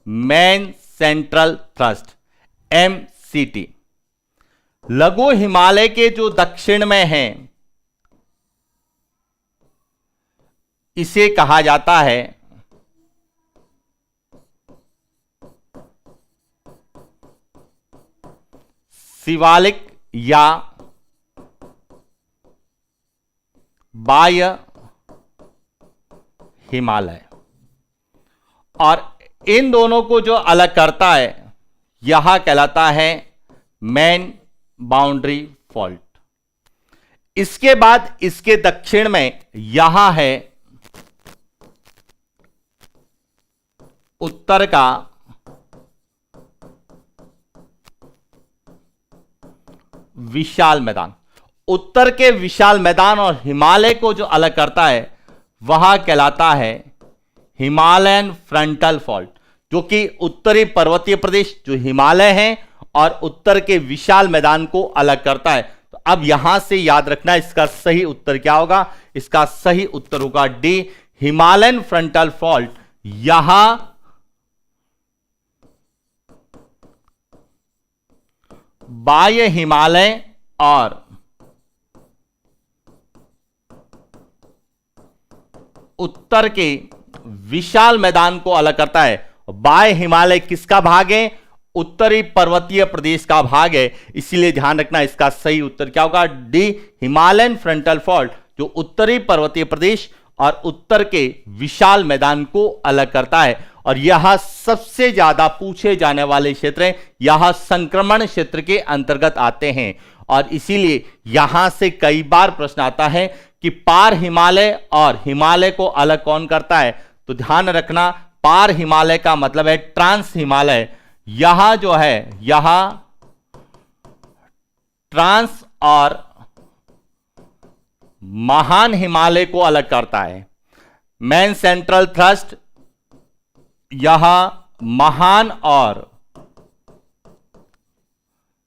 मेन सेंट्रल थ्रस्ट, MCT। लघु हिमालय के जो दक्षिण में है, इसे कहा जाता है शिवालिक या बाह्य हिमालय। और इन दोनों को जो अलग करता है यह कहलाता है मेन बाउंड्री फॉल्ट। इसके बाद इसके दक्षिण में यहां है उत्तर का विशाल मैदान। उत्तर के विशाल मैदान और हिमालय को जो अलग करता है वह कहलाता है हिमालयन फ्रंटल फॉल्ट, जो कि उत्तरी पर्वतीय प्रदेश जो हिमालय है और उत्तर के विशाल मैदान को अलग करता है। तो अब यहां से याद रखना इसका सही उत्तर क्या होगा? इसका सही उत्तर होगा डी, हिमालयन फ्रंटल फॉल्ट। यहां बाह्य हिमालय और उत्तर के विशाल मैदान को अलग करता है। बाह्य हिमालय किसका भाग है? उत्तरी पर्वतीय प्रदेश का भाग है। इसीलिए ध्यान रखना इसका सही उत्तर क्या होगा? डी, हिमालयन फ्रंटल फॉल्ट, जो उत्तरी पर्वतीय प्रदेश और उत्तर के विशाल मैदान को अलग करता है। और यह सबसे ज्यादा पूछे जाने वाले क्षेत्र हैं, यह संक्रमण क्षेत्र के अंतर्गत आते हैं। और इसीलिए यहां से कई बार प्रश्न आता है कि पार हिमालय और हिमालय को अलग कौन करता है? तो ध्यान रखना, पार हिमालय का मतलब है ट्रांस हिमालय। यहां जो है, यहां ट्रांस और महान हिमालय को अलग करता है। मेन सेंट्रल थ्रस्ट यहां महान और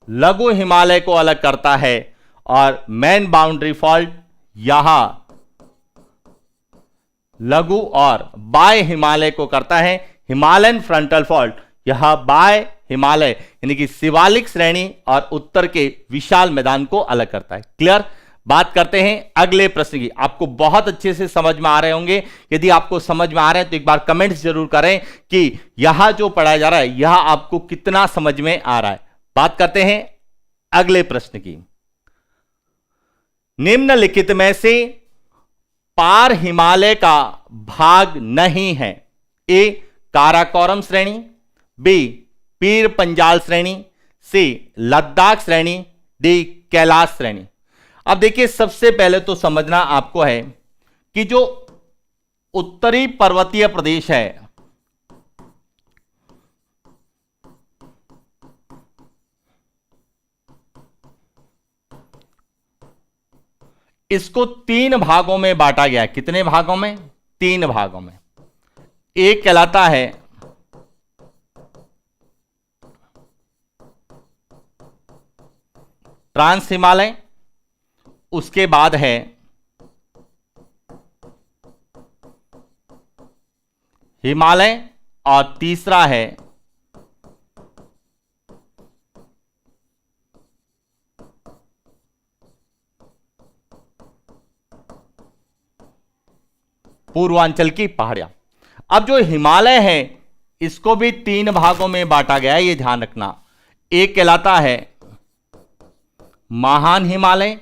लघु हिमालय को अलग करता है। और मेन बाउंड्री फॉल्ट यहां लघु और बाह्य हिमालय को करता है। हिमालयन फ्रंटल फॉल्ट यह बाह्य हिमालय यानी कि शिवालिक श्रेणी और उत्तर के विशाल मैदान को अलग करता है। क्लियर? बात करते हैं अगले प्रश्न की। आपको बहुत अच्छे से समझ में आ रहे होंगे। यदि आपको समझ में आ रहे हैं तो एक बार कमेंट्स जरूर करें कि यह जो पढ़ाया जा रहा है यह आपको कितना समझ में आ रहा है। बात करते हैं अगले प्रश्न की। निम्नलिखित में से पार हिमालय का भाग नहीं है? ए, काराकोरम श्रेणी, बी, पीर पंजाल श्रेणी, सी, लद्दाख श्रेणी, डी, कैलाश श्रेणी। अब देखिए, सबसे पहले तो समझना आपको है कि जो उत्तरी पर्वतीय प्रदेश है, इसको 3 भागों में बांटा गया है। कितने भागों में? 3 भागों में। एक कहलाता है ट्रांस हिमालय, उसके बाद है हिमालय और तीसरा है पूर्वांचल की पहाड़ियां। अब जो हिमालय है इसको भी 3 भागों में बांटा गया है, ये ध्यान रखना। एक कहलाता है महान हिमालय,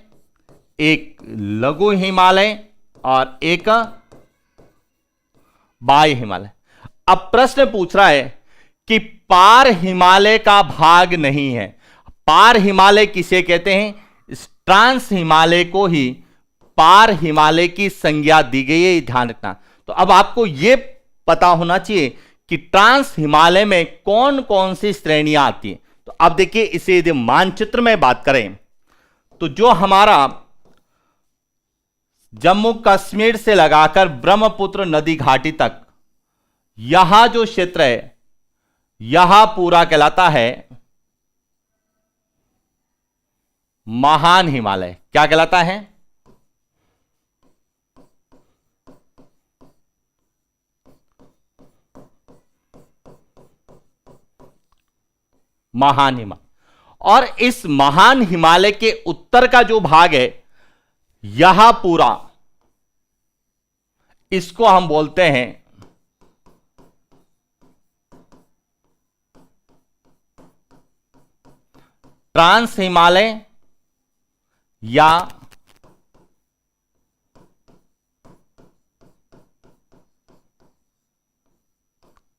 एक लघु हिमालय और एक बाह्य हिमालय। अब प्रश्न पूछ रहा है कि पार हिमालय का भाग नहीं है। पार हिमालय किसे कहते हैं? ट्रांस हिमालय को ही पार हिमालय की संज्ञा दी गई है, ध्यान रखना। तो अब आपको यह पता होना चाहिए कि ट्रांस हिमालय में कौन कौन सी श्रेणियां आती हैं। तो अब देखिए, इसे यदि मानचित्र में बात करें तो जो हमारा जम्मू कश्मीर से लगाकर ब्रह्मपुत्र नदी घाटी तक यहां जो क्षेत्र है, यहां पूरा कहलाता है महान हिमालय। क्या कहलाता है? महान हिमालय। और इस महान हिमालय के उत्तर का जो भाग है, यहां पूरा, इसको हम बोलते हैं ट्रांस हिमालय या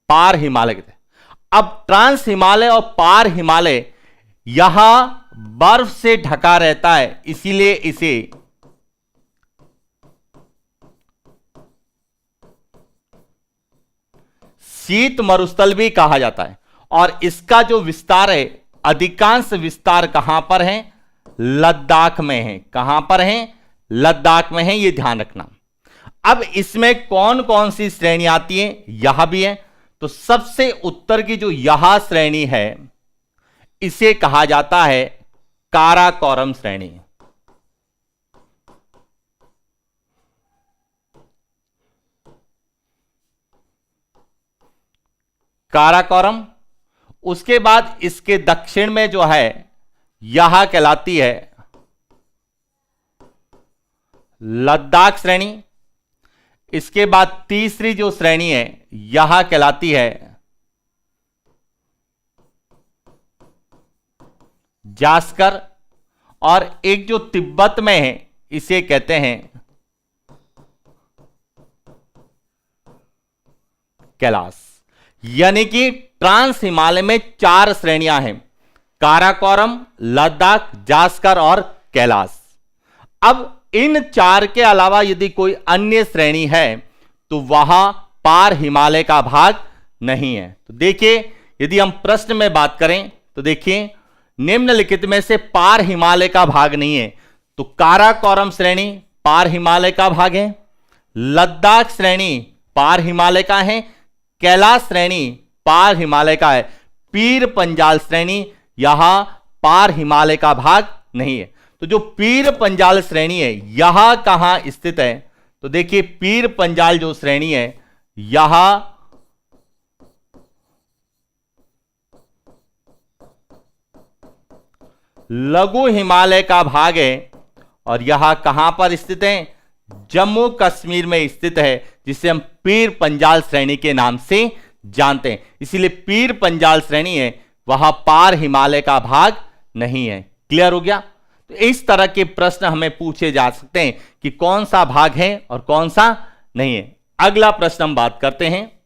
पार हिमालय कहते हैं। अब ट्रांस हिमालय और पार हिमालय यहां बर्फ से ढका रहता है, इसीलिए इसे शीत मरुस्थल भी कहा जाता है। और इसका जो विस्तार है, अधिकांश विस्तार कहां पर है? लद्दाख में है। कहां पर है? लद्दाख में है, यह ध्यान रखना। अब इसमें कौन कौन सी श्रेणी आती है? यहां भी है। तो सबसे उत्तर की जो यहां श्रेणी है, इसे कहा जाता है काराकोरम श्रेणी। काराकोरम। उसके बाद इसके दक्षिण में जो है, यहां कहलाती है लद्दाख श्रेणी। इसके बाद तीसरी जो श्रेणी है, यहां कहलाती है जास्कर। और एक जो तिब्बत में है, इसे कहते हैं कैलाश। यानी कि ट्रांस हिमालय में 4 श्रेणियां हैं: काराकोरम, लद्दाख, जास्कर और कैलाश। अब इन 4 के अलावा यदि कोई अन्य श्रेणी है तो वहां पार हिमालय का भाग नहीं है। तो देखिए, यदि हम प्रश्न में बात करें तो देखिए, निम्नलिखित में से पार हिमालय का भाग नहीं है। तो काराकोरम श्रेणी पार हिमालय का भाग है, लद्दाख श्रेणी पार हिमालय का है, कैलाश श्रेणी पार हिमालय का है, पीर पंजाल श्रेणी यहां पार हिमालय का भाग नहीं है। तो जो पीर पंजाल श्रेणी है, यहां कहां स्थित है? तो देखिए, पीर पंजाल जो श्रेणी है, यहां लघु हिमालय का भाग है। और यहां कहां पर स्थित है? जम्मू कश्मीर में स्थित है, जिसे हम पीर पंजाल श्रेणी के नाम से जानते हैं। इसीलिए पीर पंजाल श्रेणी है, वहां पार हिमालय का भाग नहीं है। क्लियर हो गया? तो इस तरह के प्रश्न हमें पूछे जा सकते हैं कि कौन सा भाग है और कौन सा नहीं है। अगला प्रश्न हम बात करते हैं,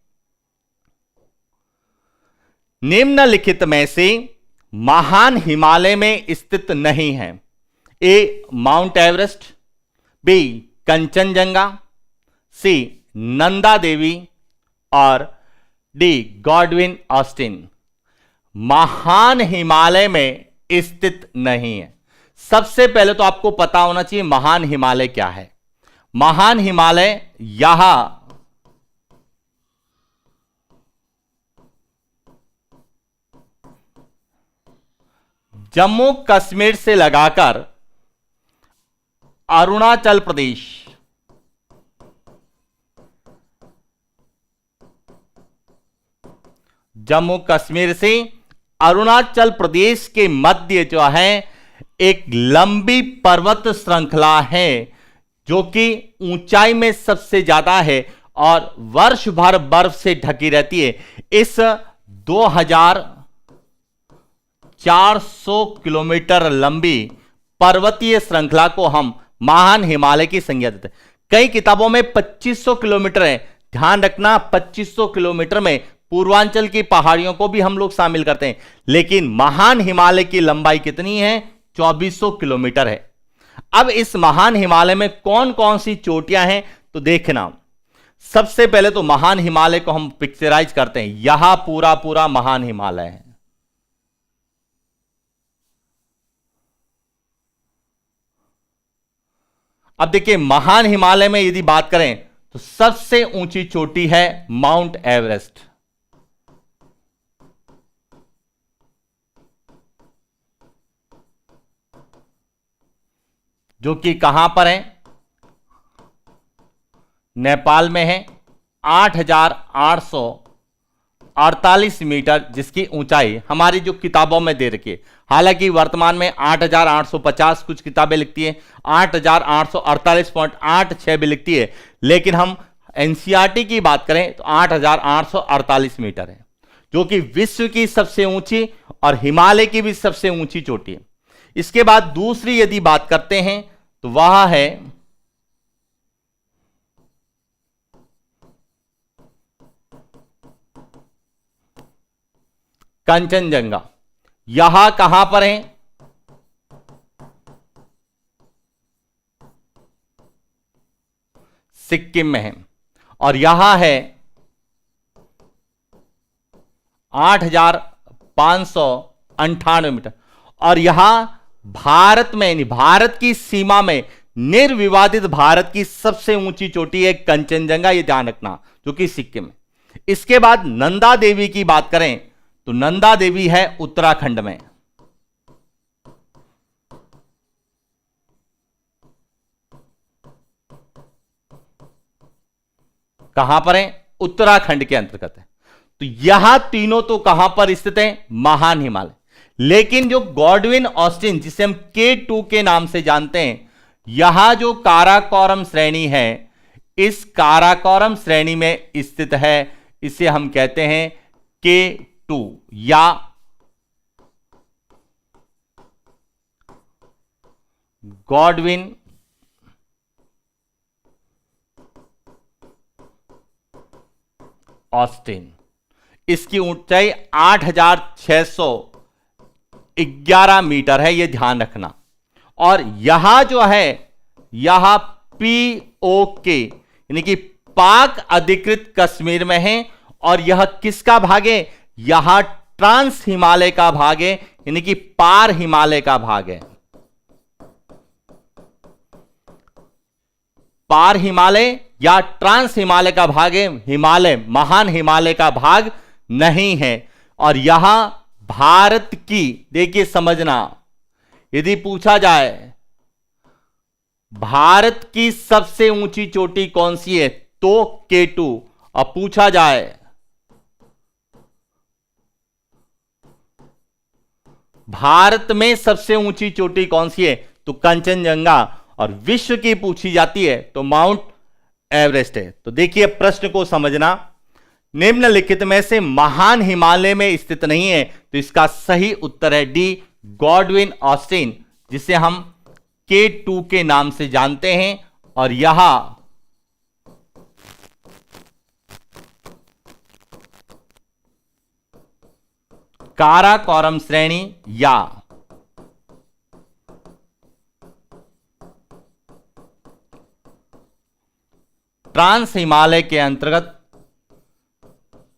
निम्नलिखित में से महान हिमालय में स्थित नहीं है। ए माउंट एवरेस्ट, बी कंचनजंगा, सी नंदा देवी और डी गॉडविन ऑस्टिन। महान हिमालय में स्थित नहीं है। सबसे पहले तो आपको पता होना चाहिए महान हिमालय क्या है। महान हिमालय यहां जम्मू कश्मीर से लगाकर अरुणाचल प्रदेश, जम्मू कश्मीर से अरुणाचल प्रदेश के मध्य जो है एक लंबी पर्वत श्रृंखला है, जो कि ऊंचाई में सबसे ज्यादा है और वर्ष भर बर्फ से ढकी रहती है। इस 2400 किलोमीटर लंबी पर्वतीय श्रृंखला को हम महान हिमालय की संज्ञा देते हैं। कई किताबों में 2500 किलोमीटर है। ध्यान रखना, 2500 किलोमीटर में पूर्वांचल की पहाड़ियों को भी हम लोग शामिल करते हैं, लेकिन महान हिमालय की लंबाई कितनी है? 2400 किलोमीटर है। अब इस महान हिमालय में कौन कौन सी चोटियां हैं तो देखना, सबसे पहले तो महान हिमालय को हम पिक्चराइज करते हैं। यहां पूरा पूरा महान हिमालय है। अब देखिए महान हिमालय में यदि बात करें तो सबसे ऊंची चोटी है माउंट एवरेस्ट, जो कि कहां पर है? नेपाल में है। 8,848 मीटर जिसकी ऊंचाई हमारी जो किताबों में दे रखी है। हालांकि वर्तमान में 8,850 कुछ किताबें लिखती है, 8,848.86 भी लिखती है, लेकिन हम एनसीईआरटी की बात करें तो 8,848 मीटर है, जो कि विश्व की सबसे ऊंची और हिमालय की भी सबसे ऊंची चोटी है। इसके बाद दूसरी यदि बात करते हैं तो वह है कंचनजंगा। यहां कहां पर है? सिक्किम में है, और यहां है 8,598 मीटर। और यहां भारत में, यानी भारत की सीमा में निर्विवादित भारत की सबसे ऊंची चोटी है कंचनजंगा, ये ध्यान रखना, जो कि सिक्किम में। इसके बाद नंदा देवी की बात करें तो नंदा देवी है उत्तराखंड में। कहां पर है? उत्तराखंड के अंतर्गत है। तो यहां तीनों तो कहां पर स्थित है? महान हिमालय। लेकिन जो गॉडविन ऑस्टिन, जिसे हम K2 के नाम से जानते हैं, यहां जो काराकोरम श्रेणी है, इस काराकोरम श्रेणी में स्थित है। इसे हम कहते हैं K2 या गॉडविन ऑस्टिन। इसकी ऊंचाई 8,611 मीटर है, यह ध्यान रखना। और यहां जो है, यहां POK यानी कि पाक अधिकृत कश्मीर में है, और यह किसका भाग है? यहां ट्रांस हिमालय का भाग है, यानी कि पार हिमालय का भाग है। पार हिमालय या ट्रांस हिमालय का भाग है, हिमालय, महान हिमालय का भाग नहीं है। और यहां भारत की, देखिए समझना, यदि पूछा जाए भारत की सबसे ऊंची चोटी कौन सी है तो K2, और पूछा जाए भारत में सबसे ऊंची चोटी कौन सी है तो कंचनजंगा, और विश्व की पूछी जाती है तो माउंट एवरेस्ट है। तो देखिए प्रश्न को समझना, निम्नलिखित में से महान हिमालय में स्थित नहीं है, तो इसका सही उत्तर है डी, गॉडविन ऑस्टिन, जिसे हम K2 के नाम से जानते हैं। और यहां काराकोरम श्रेणी या ट्रांस हिमालय के अंतर्गत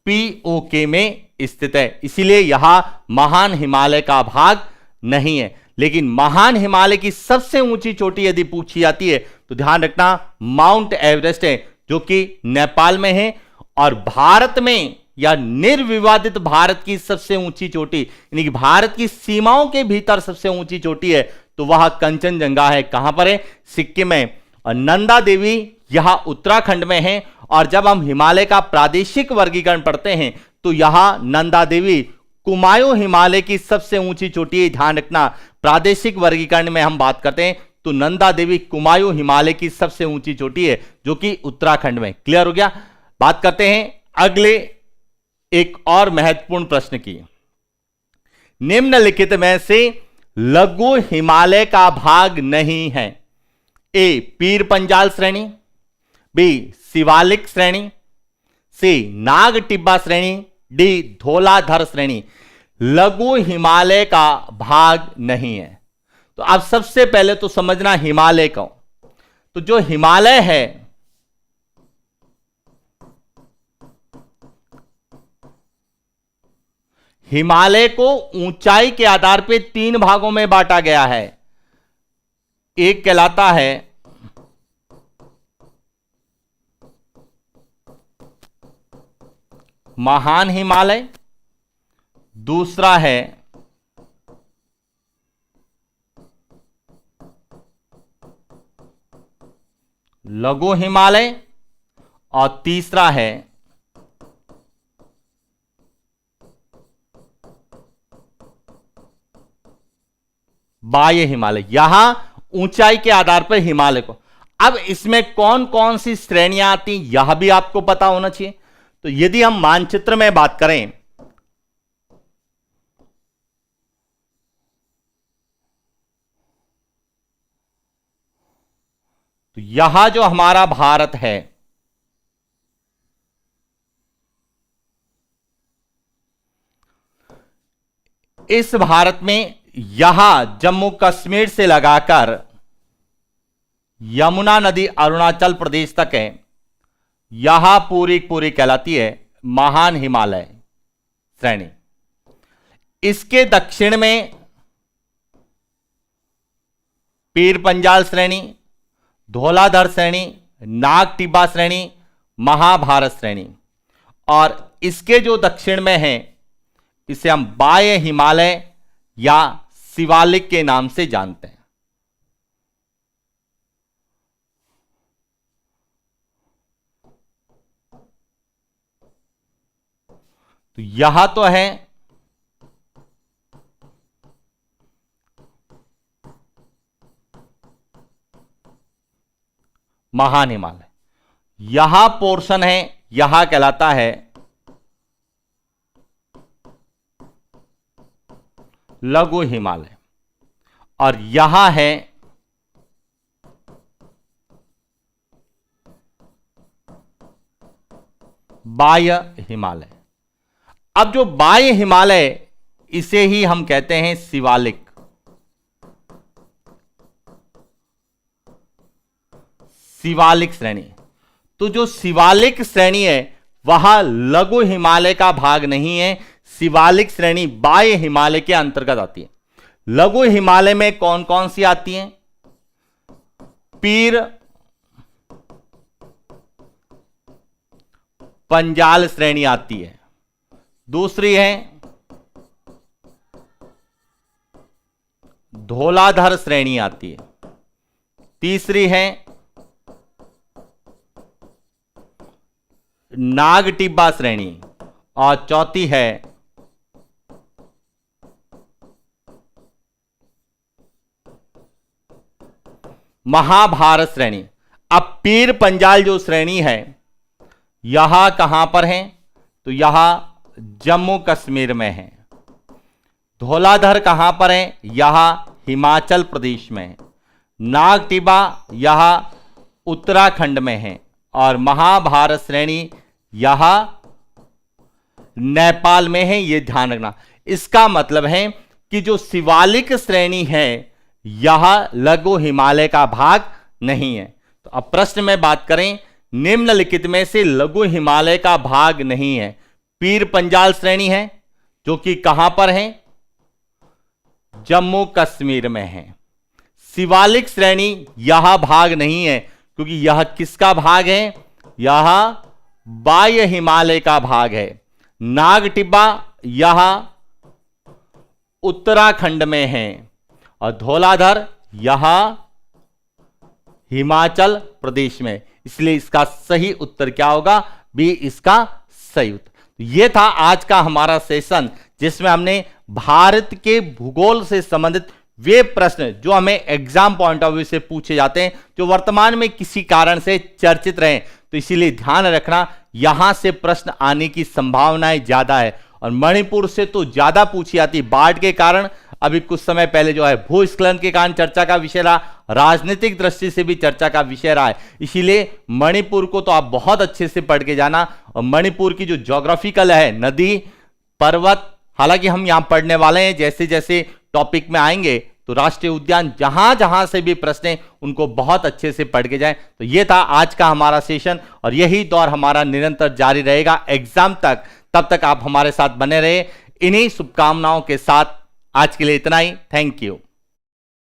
POK में स्थित है, इसीलिए यहां महान हिमालय का भाग नहीं है। लेकिन महान हिमालय की सबसे ऊंची चोटी यदि पूछी जाती है तो ध्यान रखना माउंट एवरेस्ट है, जो कि नेपाल में है। और भारत में या निर्विवादित भारत की सबसे ऊंची चोटी, यानी कि भारत की सीमाओं के भीतर सबसे ऊंची चोटी है तो वह कंचनजंगा है। कहां पर है? सिक्किम में। और नंदा देवी यहां उत्तराखंड में है। और जब हम हिमालय का प्रादेशिक वर्गीकरण पढ़ते हैं तो यहां नंदा देवी कुमायूं हिमालय की सबसे ऊंची चोटी है। ध्यान रखना, प्रादेशिक वर्गीकरण में हम बात करते हैं तो नंदा देवी कुमायूं हिमालय की सबसे ऊंची चोटी है, जो कि उत्तराखंड में। क्लियर हो गया? बात करते हैं अगले एक और महत्वपूर्ण प्रश्न की। निम्नलिखित में से लघु हिमालय का भाग नहीं है। ए, पीर पंजाल श्रेणी, बी, शिवालिक श्रेणी, सी, नाग टिब्बा श्रेणी, डी धौलाधर श्रेणी लघु हिमालय का भाग नहीं है। तो अब सबसे पहले तो समझना हिमालय को, तो जो हिमालय है हिमालय को ऊंचाई के आधार पर 3 भागों में बांटा गया है। एक कहलाता है महान हिमालय, दूसरा है लघु हिमालय और तीसरा है बाह्य हिमालय। यहां ऊंचाई के आधार पर हिमालय को, अब इसमें कौन कौन सी श्रेणियां आती यह भी आपको पता होना चाहिए। तो यदि हम मानचित्र में बात करें तो यहां जो हमारा भारत है इस भारत में यहां जम्मू कश्मीर से लगाकर यमुना नदी अरुणाचल प्रदेश तक है, यहां पूरी पूरी कहलाती है महान हिमालय श्रेणी। इसके दक्षिण में पीर पंजाल श्रेणी, धौलाधर श्रेणी, नाग टिब्बा श्रेणी, महाभारत श्रेणी, और इसके जो दक्षिण में है इसे हम बाह्य हिमालय या शिवालिक के नाम से जानते हैं। तो यहां तो है महान हिमालय, यहां पोर्शन है यहां कहलाता है लघु हिमालय, और यहां है बाह्य हिमालय। अब जो बाह्य हिमालय इसे ही हम कहते हैं शिवालिक। शिवालिक श्रेणी, तो जो शिवालिक श्रेणी है वह लघु हिमालय का भाग नहीं है। शिवालिक श्रेणी बाह्य हिमालय के अंतर्गत आती है। लघु हिमालय में कौन कौन सी आती हैं? पीर पंजाल श्रेणी आती है, दूसरी है धौलाधर श्रेणी आती है, तीसरी है नाग टिब्बा श्रेणी, और चौथी है महाभारत श्रेणी। अब पीर पंजाल जो श्रेणी है यहां कहां पर है? तो यहां जम्मू कश्मीर में है। धौलाधर कहां पर है? यहां हिमाचल प्रदेश में है। नाग टिब्बा यहां उत्तराखंड में है, और महाभारत श्रेणी यहां नेपाल में है। यह ध्यान रखना। इसका मतलब है कि जो शिवालिक श्रेणी है यह लघु हिमालय का भाग नहीं है। तो अब प्रश्न में बात करें, निम्नलिखित में से लघु हिमालय का भाग नहीं है। पीर पंजाल श्रेणी है जो कि कहां पर है? जम्मू कश्मीर में है। शिवालिक श्रेणी यह भाग नहीं है क्योंकि यह किसका भाग है? यह बाह्य हिमालय का भाग है। नाग टिब्बा यह उत्तराखंड में है, और धौलाधर यह हिमाचल प्रदेश में। इसलिए इसका सही उत्तर क्या होगा? बी इसका सही उत्तर। यह था आज का हमारा सेशन जिसमें हमने भारत के भूगोल से संबंधित वे प्रश्न जो हमें एग्जाम पॉइंट ऑफ व्यू से पूछे जाते हैं, जो वर्तमान में किसी कारण से चर्चित रहे, तो इसीलिए ध्यान रखना यहां से प्रश्न आने की संभावनाएं ज्यादा है। और मणिपुर से तो ज्यादा पूछी जाती, बाढ़ के कारण। अभी कुछ समय पहले जो है भूस्खलन के कारण चर्चा का विषय रहा, राजनीतिक दृष्टि से भी चर्चा का विषय रहा है। इसीलिए मणिपुर को तो आप बहुत अच्छे से पढ़ के जाना। और मणिपुर की जो ज्योग्राफिकल है, नदी, पर्वत, हालांकि हम यहां पढ़ने वाले हैं, जैसे जैसे टॉपिक में आएंगे तो राष्ट्रीय उद्यान, जहां जहां से भी प्रश्न हैं उनको बहुत अच्छे से पढ़ के जाएं। तो ये था आज का हमारा सेशन और यही दौर हमारा निरंतर जारी रहेगा एग्जाम तक। तब तक आप हमारे साथ बने रहे। इन्हीं शुभकामनाओं के साथ आज के लिए इतना ही। Thank you.